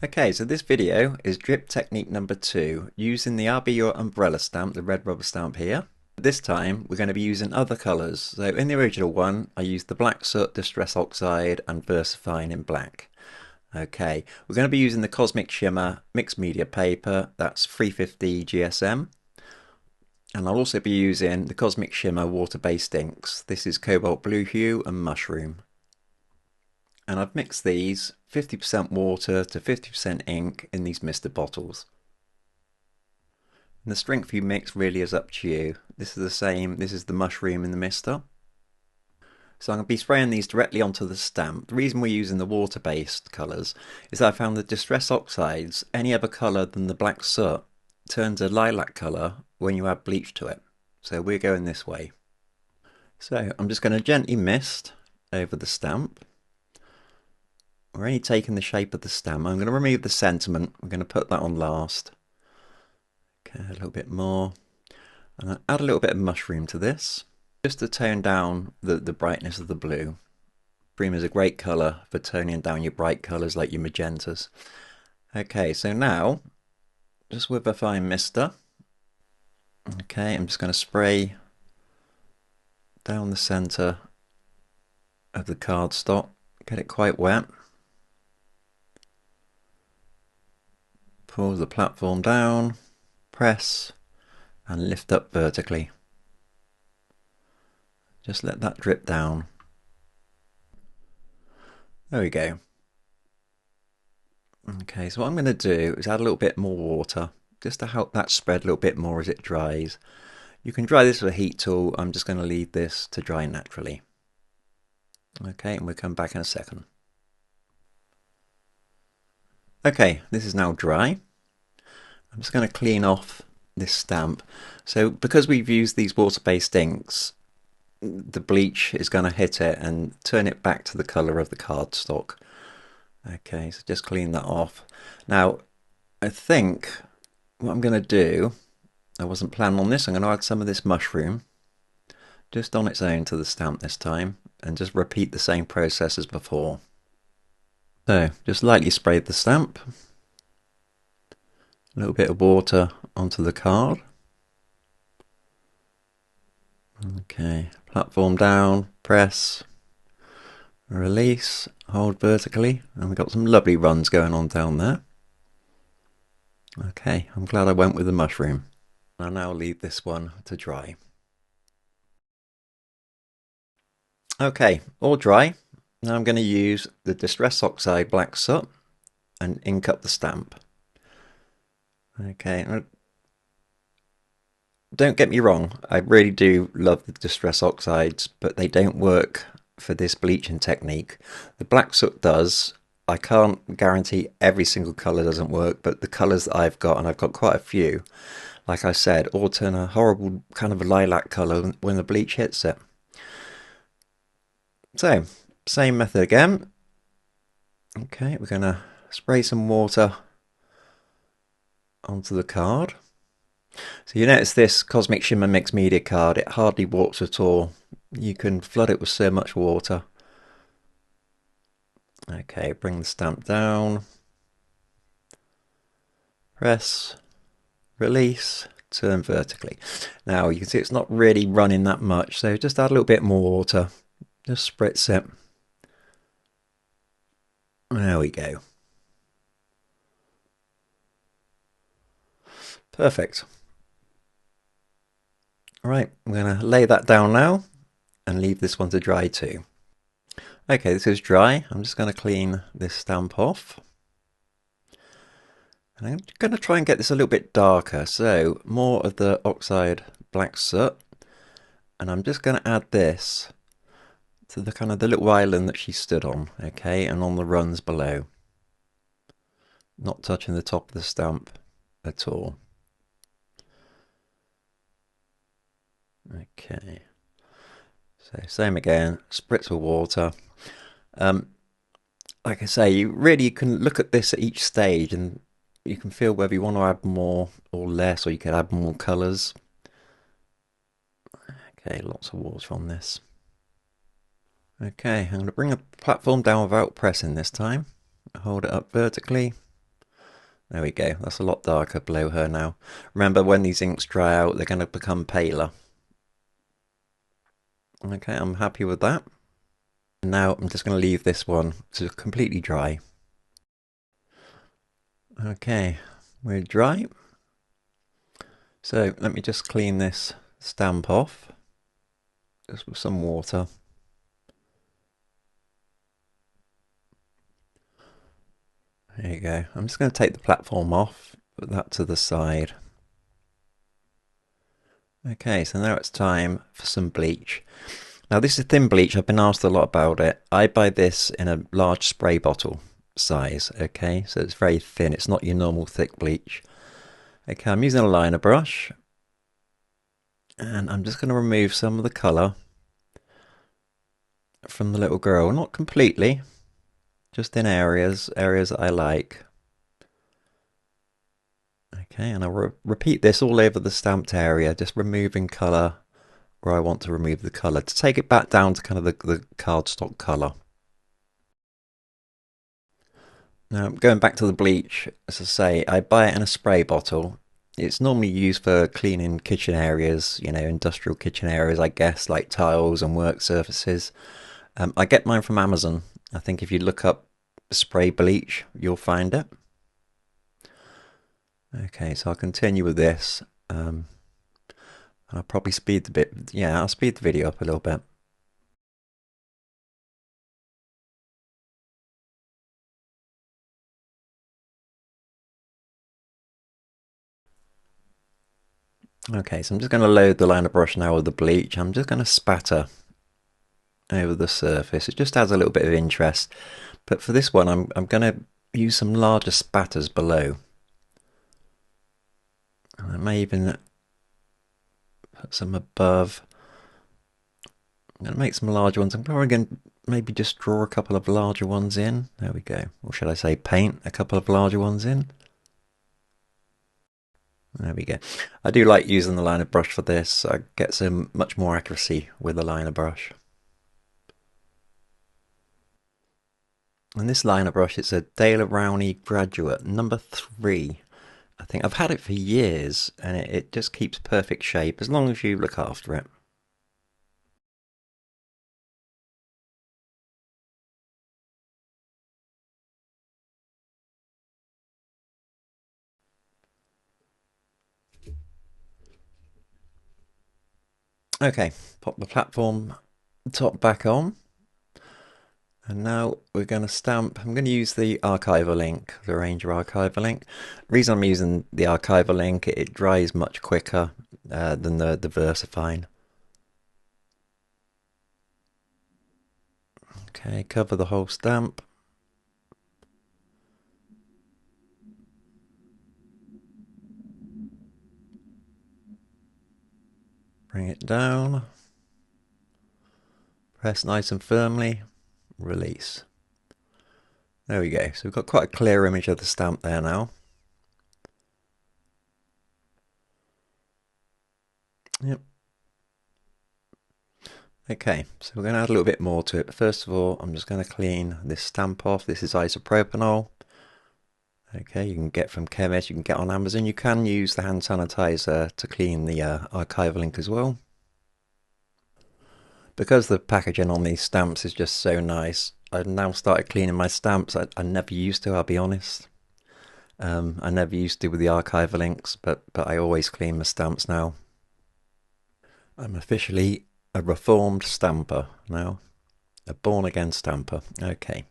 Okay, so this video is drip technique number 2 using the I'll Be Your Umbrella stamp, the red rubber stamp here. This time we're going to be using other colours. So in the original one I used the black soot, distress oxide and VersaFine in black. Okay, we're going to be using the Cosmic Shimmer mixed media paper, that's 350 GSM. And I'll also be using the Cosmic Shimmer water-based inks. This is Cobalt Blue Hue and Mushroom. And I've mixed these 50% water to 50% ink in these mister bottles. And the strength you mix really is up to you. This is the same, this is the mushroom in the mister. So I'm going to be spraying these directly onto the stamp. The reason we're using the water-based colours is that I found the distress oxides, any other colour than the black soot, turns a lilac colour when you add bleach to it. So we're going this way. So I'm just going to gently mist over the stamp. We're only taking the shape of the stem. I'm going to remove the sentiment. We're going to put that on last. Okay, a little bit more. And I'll add a little bit of mushroom to this, just to tone down the brightness of the blue. Green is a great colour for toning down your bright colours like your magentas. Okay, so now, just with a fine mister. Okay, I'm just going to spray down the centre of the cardstock. Get it quite wet. Pull the platform down, press and lift up vertically. Just let that drip down. There we go. Okay, so what I'm going to do is add a little bit more water just to help that spread a little bit more as it dries. You can dry this with a heat tool. I'm just going to leave this to dry naturally. Okay, and we'll come back in a second. Okay, this is now dry. I'm just going to clean off this stamp. So because we've used these water-based inks, the bleach is going to hit it and turn it back to the colour of the cardstock. Okay, so just clean that off. Now, I think what I'm going to do, I wasn't planning on this, I'm going to add some of this mushroom just on its own to the stamp this time and just repeat the same process as before. So, just lightly spray the stamp. A little bit of water onto the card. Okay, platform down, press, release, hold vertically, and we've got some lovely runs going on down there. Okay, I'm glad I went with the mushroom. I'll now leave this one to dry. Okay, all dry. Now I'm going to use the Distress Oxide Black Soot and ink up the stamp. Okay, don't get me wrong, I really do love the Distress Oxides, but they don't work for this bleaching technique. The black soot does. I can't guarantee every single colour doesn't work, but the colours that I've got, and I've got quite a few, like I said, all turn a horrible kind of a lilac colour when the bleach hits it. So, same method again. Okay, we're going to spray some water onto the card. So you notice this Cosmic Shimmer mixed media card, it hardly warps at all. You can flood it with so much water. Okay, bring the stamp down. Press, release, turn vertically. Now you can see it's not really running that much, so just add a little bit more water. Just spritz it. There we go. Perfect. Alright, I'm going to lay that down now and leave this one to dry too. Okay, this is dry. I'm just going to clean this stamp off. And I'm going to try and get this a little bit darker, so more of the oxide black soot. And I'm just going to add this to the kind of the little island that she stood on, okay, and on the runs below. Not touching the top of the stamp at all. Okay, so same again, spritz with water. Like I say, you can look at this at each stage and you can feel whether you want to add more or less, or you could add more colours. Okay, lots of water on this. Okay, I'm going to bring the platform down without pressing this time. Hold it up vertically, There we go. That's a lot darker below her now. Remember, when these inks dry out, they're going to become paler. Okay, I'm happy with that. And now I'm just going to leave this one to completely dry. Okay, we're dry. So let me just clean this stamp off, just with some water. There you go. I'm just going to take the platform off, put that to the side. Okay, so now it's time for some bleach. Now this is thin bleach, I've been asked a lot about it. I buy this in a large spray bottle size, okay? So it's very thin, it's not your normal thick bleach. Okay, I'm using a liner brush. And I'm just going to remove some of the colour from the little girl. Not completely, just in areas that I like. Okay, and I'll repeat this all over the stamped area, just removing colour where I want to remove the colour, to take it back down to kind of the cardstock colour. Now, going back to the bleach, as I say, I buy it in a spray bottle. It's normally used for cleaning kitchen areas, you know, industrial kitchen areas, I guess, like tiles and work surfaces. I get mine from Amazon. I think if you look up spray bleach, you'll find it. Okay, so I'll continue with this. I'll probably speed the bit. Yeah, I'll speed the video up a little bit. Okay, so I'm just going to load the liner brush now with the bleach. I'm just going to spatter over the surface. It just adds a little bit of interest. But for this one, I'm going to use some larger spatters below. And I may even put some above. I'm going to make some larger ones. I'm probably going to maybe just draw a couple of larger ones in. There we go. Or should I say paint a couple of larger ones in? There we go. I do like using the liner brush for this. I get some much more accuracy with the liner brush. And this liner brush, it's a Dale Rowney Graduate number 3. I think I've had it for years, and it just keeps perfect shape as long as you look after it. Okay, pop the platform top back on. And now we're going to stamp. I'm going to use the archival ink, the Ranger archival ink. The reason I'm using the archival ink, it dries much quicker than the VersaFine. Okay, cover the whole stamp. Bring it down. Press nice and firmly. Release. There we go. So we've got quite a clear image of the stamp there now. Yep. Okay, so we're going to add a little bit more to it. But first of all, I'm just going to clean this stamp off. This is isopropanol. Okay, you can get from chemists, you can get on Amazon. You can use the hand sanitizer to clean the archival ink as well. Because the packaging on these stamps is just so nice, I've now started cleaning my stamps. I never used to, I'll be honest. I never used to with the archival inks, but I always clean my stamps now. I'm officially a reformed stamper now, a born again stamper. Okay,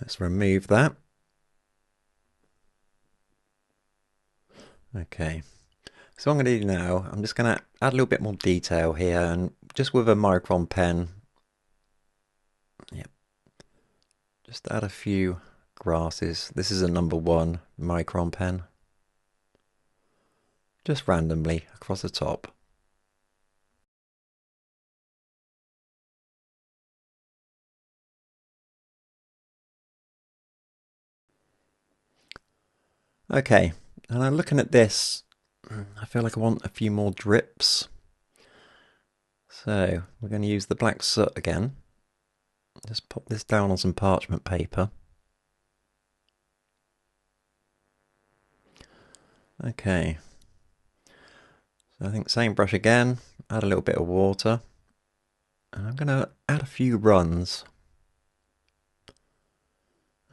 let's remove that. Okay, so what I'm going to do now, I'm just going to add a little bit more detail here, and just with a micron pen, yep, just add a few grasses. This is a number 1 micron pen, just randomly across the top. Okay, and I'm looking at this, I feel like I want a few more drips. So we're going to use the black soot again. Just pop this down on some parchment paper. Okay, so I think same brush again, add a little bit of water, and I'm going to add a few runs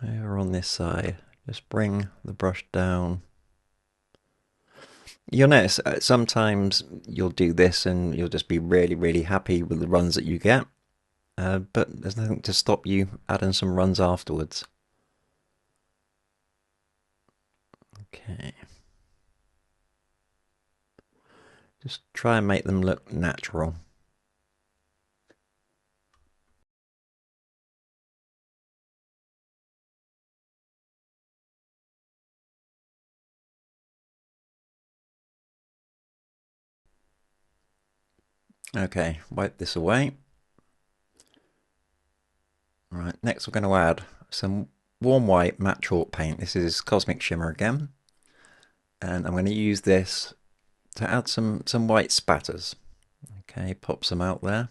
over on this side. Just bring the brush down. You'll notice sometimes you'll do this and you'll just be really, really happy with the runs that you get, but there's nothing to stop you adding some runs afterwards. Okay. Just try and make them look natural. Okay, wipe this away. Right, next we're going to add some warm white matte chalk paint. This is Cosmic Shimmer again. And I'm going to use this to add some white spatters. Okay, pop some out there.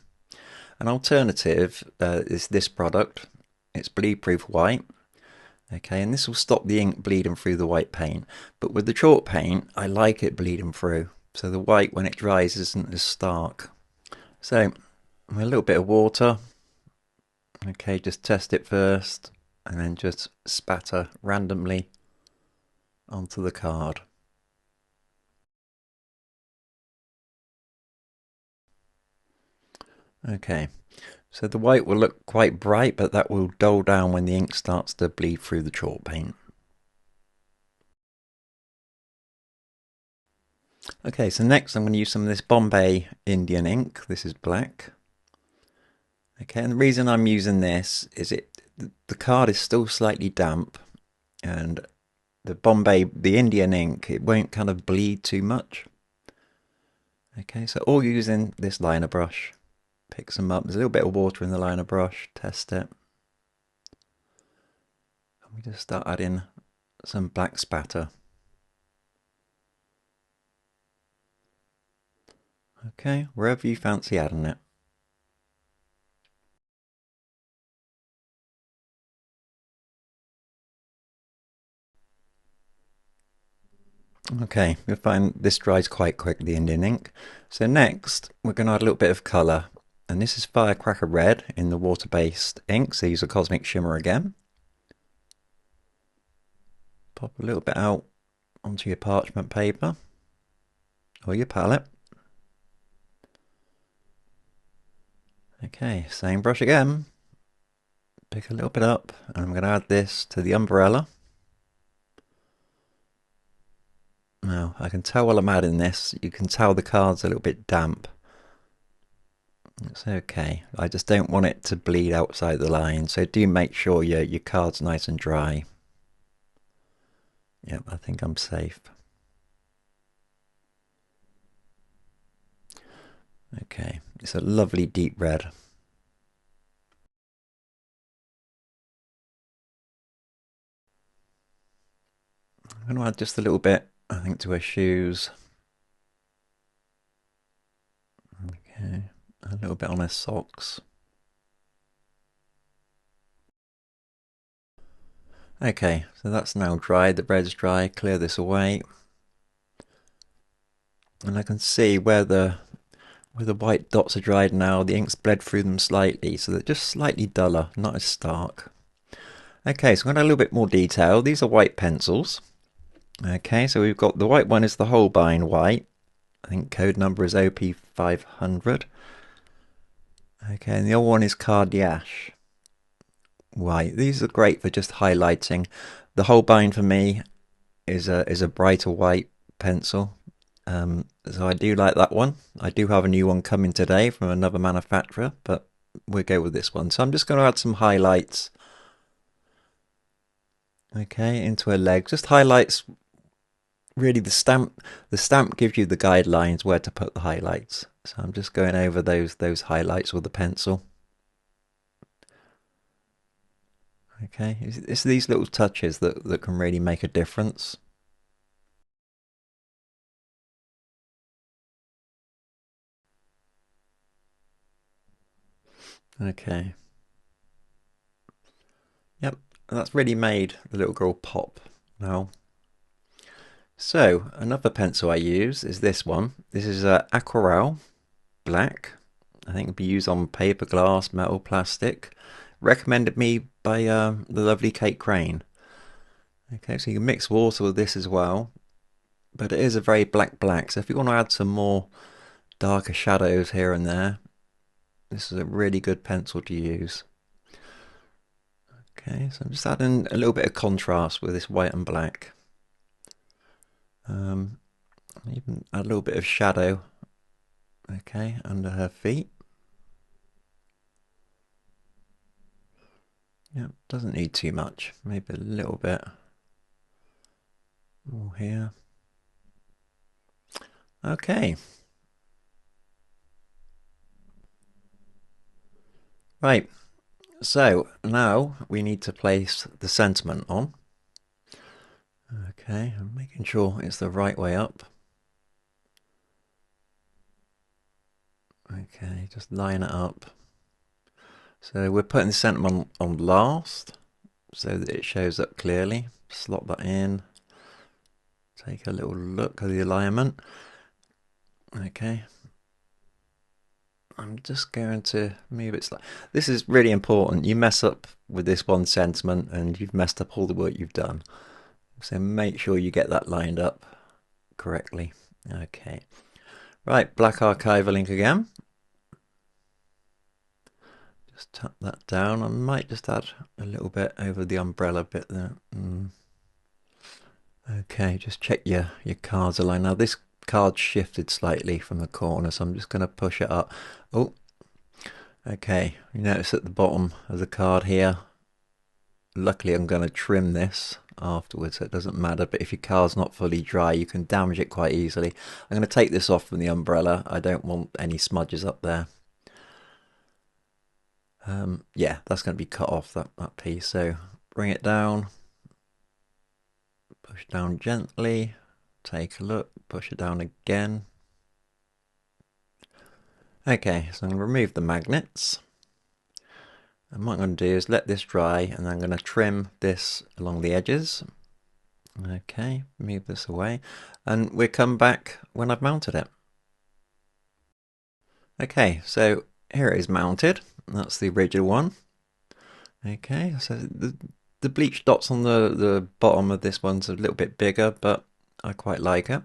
An alternative is this product. It's bleed proof white. Okay, and this will stop the ink bleeding through the white paint. But with the chalk paint, I like it bleeding through. So the white, when it dries, isn't as stark. So, a little bit of water. Okay, just test it first. And then just spatter randomly onto the card. Okay, so the white will look quite bright, but that will dull down when the ink starts to bleed through the chalk paint. Okay, so next I'm going to use some of this Bombay Indian ink. This is black. Okay, and the reason I'm using this is the card is still slightly damp, and the Indian ink, it won't kind of bleed too much. Okay, so all using this liner brush. Pick some up. There's a little bit of water in the liner brush. Test it. And we just start adding some black spatter. Okay, wherever you fancy adding it. Okay, you'll find this dries quite quick, the Indian ink. So next, we're going to add a little bit of colour. And this is Firecracker Red in the water-based ink. So use a Cosmic Shimmer again. Pop a little bit out onto your parchment paper or your palette. Okay, same brush again. Pick a little bit up, and I'm going to add this to the umbrella. Now, I can tell while I'm adding this, you can tell the card's a little bit damp. It's okay. I just don't want it to bleed outside the line, so do make sure your card's nice and dry. Yep, I think I'm safe. Okay, it's a lovely deep red. I'm going to add just a little bit, I think, to her shoes. Okay, a little bit on her socks. Okay, so that's now dry. The red's dry. Clear this away. And I can see where the white dots are dried now, the ink's bled through them slightly, so they're just slightly duller, not as stark. Okay, so I'm going to add a little bit more detail. These are white pencils. Okay, so we've got the white one is the Holbein white. I think code number is OP500. Okay, and the other one is Cardiash white. These are great for just highlighting. The Holbein for me is a brighter white pencil. So I do like that one. I do have a new one coming today from another manufacturer, but we'll go with this one. So I'm just going to add some highlights. Okay, into her leg. Just highlights. Really, the stamp gives you the guidelines where to put the highlights. So I'm just going over those highlights with the pencil. Okay, it's these little touches that can really make a difference. Okay. Yep, that's really made the little girl pop now. So another pencil I use is this one. This is Aquarelle Black. I think it'd be used on paper, glass, metal, plastic. Recommended me by the lovely Kate Crane. Okay, so you can mix water with this as well, but it is a very black. So if you want to add some more darker shadows here and there, this is a really good pencil to use. Okay, so I'm just adding a little bit of contrast with this white and black. Even add a little bit of shadow, okay, under her feet. Yeah, doesn't need too much, maybe a little bit more here. Okay. Right, so now we need to place the sentiment on. Okay, I'm making sure it's the right way up. Okay, just line it up. So we're putting the sentiment on last so that it shows up clearly. Slot that in. Take a little look at the alignment. Okay. I'm just going to move it slightly. This is really important. You mess up with this one sentiment and you've messed up all the work you've done. So make sure you get that lined up correctly. Okay. Right, black archival ink again. Just tap that down. I might just add a little bit over the umbrella bit there. Okay, just check your cards align. Now this card shifted slightly from the corner, so I'm just going to push it up. Oh, okay. You notice at the bottom of the card here, luckily I'm going to trim this afterwards, so it doesn't matter, but if your card's not fully dry you can damage it quite easily. I'm going to take this off from the umbrella. I don't want any smudges up there. Yeah, that's going to be cut off, that piece, so bring it down, push down gently, take a look, push it down again. Okay, so I'm going to remove the magnets. And what I'm going to do is let this dry and I'm going to trim this along the edges. Okay, move this away and we'll come back when I've mounted it. Okay, so here it is mounted. That's the original one. Okay, so the bleach dots on the bottom of this one's a little bit bigger, but I quite like it.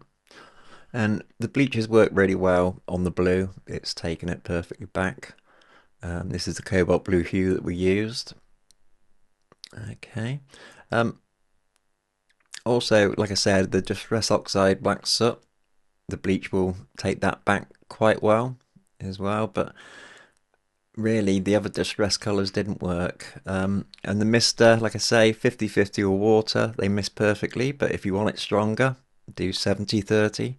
And the bleach has worked really well on the blue. It's taken it perfectly back. This is the cobalt blue hue that we used. Okay. Also, like I said, the Distress Oxide Black Soot, the bleach will take that back quite well as well, but really the other Distress colours didn't work. And the mister, like I say, 50-50 or water, they mist perfectly, but if you want it stronger, do 70-30.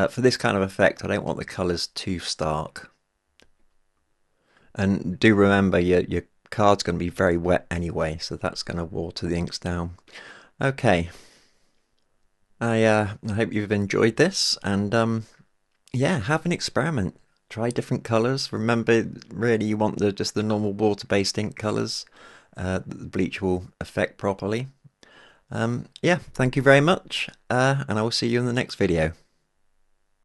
For this kind of effect, I don't want the colours too stark. And do remember your card's going to be very wet anyway, so that's going to water the inks down. Okay. I hope you've enjoyed this, and yeah, have an experiment. Try different colours. Remember, really, you want just the normal water-based ink colours that the bleach will affect properly. Yeah, thank you very much, and I will see you in the next video.